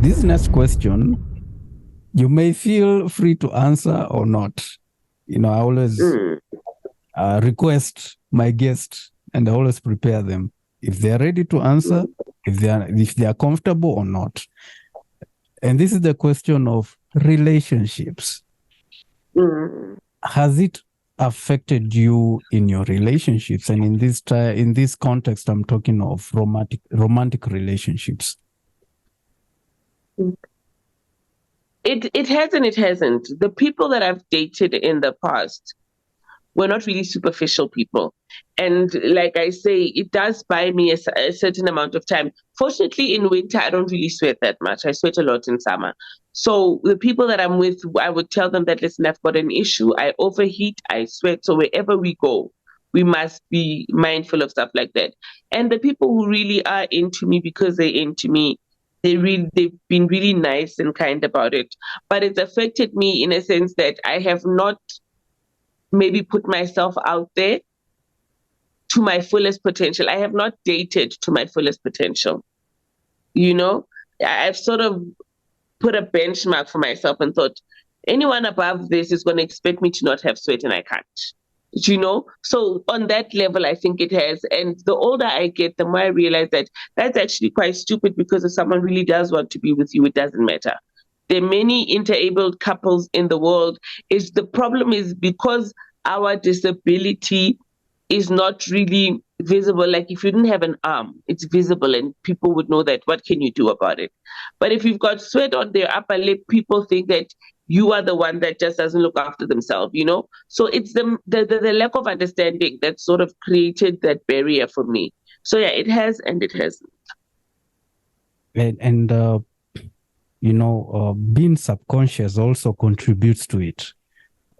This next question, you may feel free to answer or not. I always Mm, request my guests and I always prepare them if they are ready to answer, mm, if they are comfortable or not. And this is the question of relationships. mm. Has it affected you in your relationships? And in this context, I'm talking of romantic relationships. It has and it hasn't. The people that I've dated in the past were not really superficial people. And like I say, it does buy me a certain amount of time. Fortunately, in winter, I don't really sweat that much. I sweat a lot in summer. So the people that I'm with, I would tell them that, listen, I've got an issue. I overheat, I sweat. So wherever we go, we must be mindful of stuff like that. And the people who really are into me because they're into me, they've been really nice and kind about it. But it's affected me in a sense that I have not maybe put myself out there to my fullest potential. I have not dated to my fullest potential. You know, I've sort of put a benchmark for myself and thought anyone above this is going to expect me to not have sweat and I can't. So on that level, I think it has. And the older I get, the more I realize that that's actually quite stupid because if someone really does want to be with you, it doesn't matter. There are many interabled couples in the world. Is the problem is because our disability is not really visible. Like if you didn't have an arm, it's visible and people would know that. What can you do about it? But if you've got sweat on their upper lip, people think that you are the one that just doesn't look after themselves. So it's the lack of understanding that sort of created that barrier for me. So yeah, it has and it hasn't. And being subconscious also contributes to it.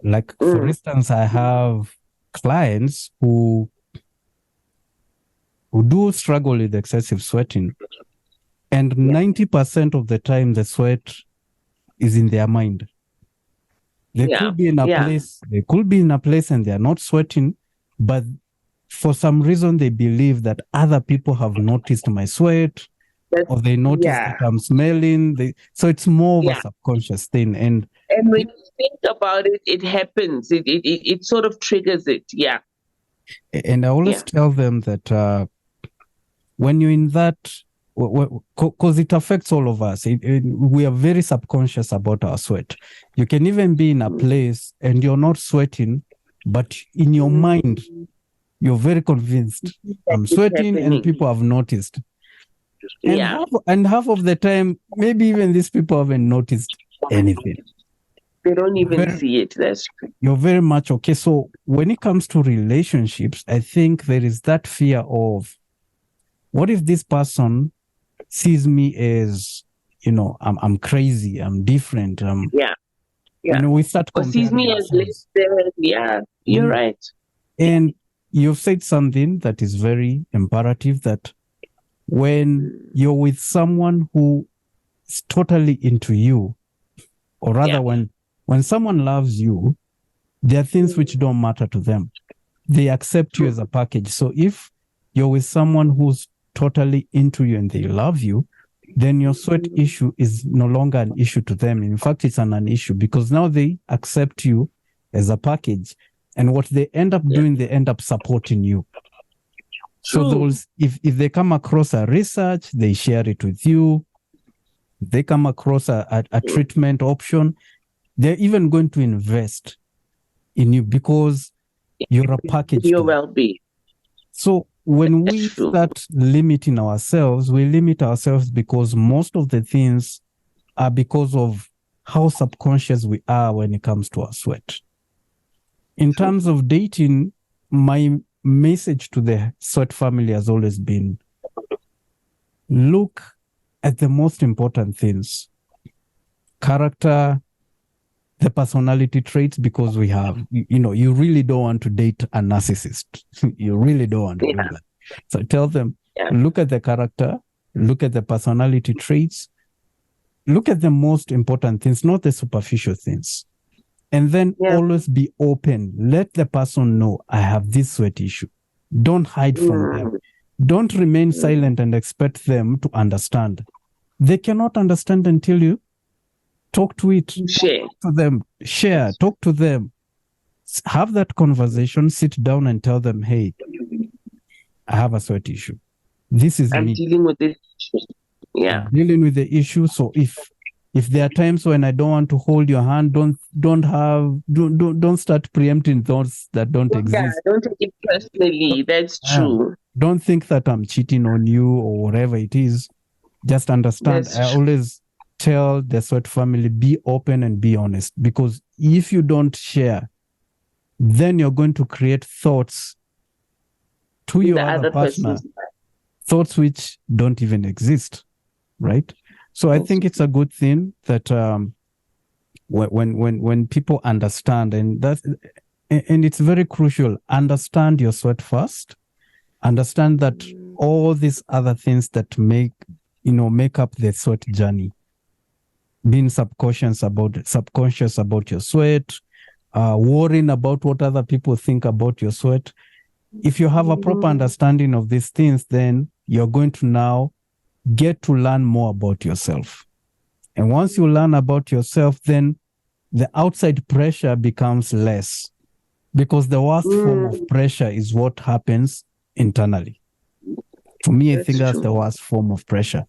Like, for Mm, instance, I have clients who do struggle with excessive sweating, and yeah, 90% of the time the sweat is in their mind. They yeah, could be in a yeah. place, they could be in a place and they are not sweating, but for some reason they believe that other people have noticed my sweat, That's or they notice that yeah, I'm smelling. So it's more of a yeah. subconscious thing. And And when you think about it, it happens. It sort of triggers it. Yeah, I always yeah, tell them that when you're in that, because it affects all of us, we are very subconscious about our sweat. You can even be in a mm, place and you're not sweating, but in your mind, you're very convinced that I'm it's sweating and happening. people have noticed. And Yeah, half of the time, maybe even these people haven't noticed anything. they don't You're even very, see it. That's true. you're very much okay. So when it comes to relationships, I think there is that fear of, what if this person sees me as, I'm crazy, I'm different. Yeah, yeah. We start Or sees comparing me as less ourselves. than. Yeah, you're Mhm. right. And you've said something that is very imperative, that when Mm, you're with someone who is totally into you, or yeah. rather when someone loves you, there are things which don't matter to them. They accept you True. as a package. So if you're with someone who's totally into you and they love you, then your sweat issue is no longer an issue to them. In fact, it's an issue because now they accept you as a package. And what they end up Yeah. doing, they end up supporting you. So True. those, if they come across a research, they share it with you. If they come across a treatment option, they're even going to invest in you because you're a package to Your them. well-being. So when That's we true. start limiting ourselves, we limit ourselves because most of the things are because of how subconscious we are when it comes to our sweat. In True. terms of dating, my message to the sweat family has always been, look at the most important things: character, the personality traits, because you really don't want to date a narcissist. You really don't want to do Yeah. that. So tell them, Yeah. look at the character, look at the personality traits, look at the most important things, not the superficial things. And then Yeah. always be open. Let the person know, I have this sweat issue. Don't hide from them. Mm, Don't remain mm, silent and expect them to understand. they cannot understand until you talk to it, Share. talk to them, share, talk to them, have that conversation, sit down and tell them, hey, I have a sweat issue. This is I'm me. dealing with this issue. Yeah. I'm dealing with the issue. So if there are times when I don't want to hold your hand, don't start preempting thoughts that don't exist. Yeah, don't take it personally. That's true. Don't think that I'm cheating on you or whatever it is. Just understand. That's I true. always tell the sweat family, be open and be honest, because if you don't share, then you're going to create thoughts to your other partner, thoughts which don't even exist, right? So I think it's a good thing that when people understand, and it's very crucial, understand your sweat first, understand that all these other things that make up the sweat journey, being subconscious about your sweat, worrying about what other people think about your sweat. If you have a proper understanding of these things, then you're going to now get to learn more about yourself. And once you learn about yourself, then the outside pressure becomes less, because the worst form of pressure is what happens internally. For me, I think that's the worst form of pressure.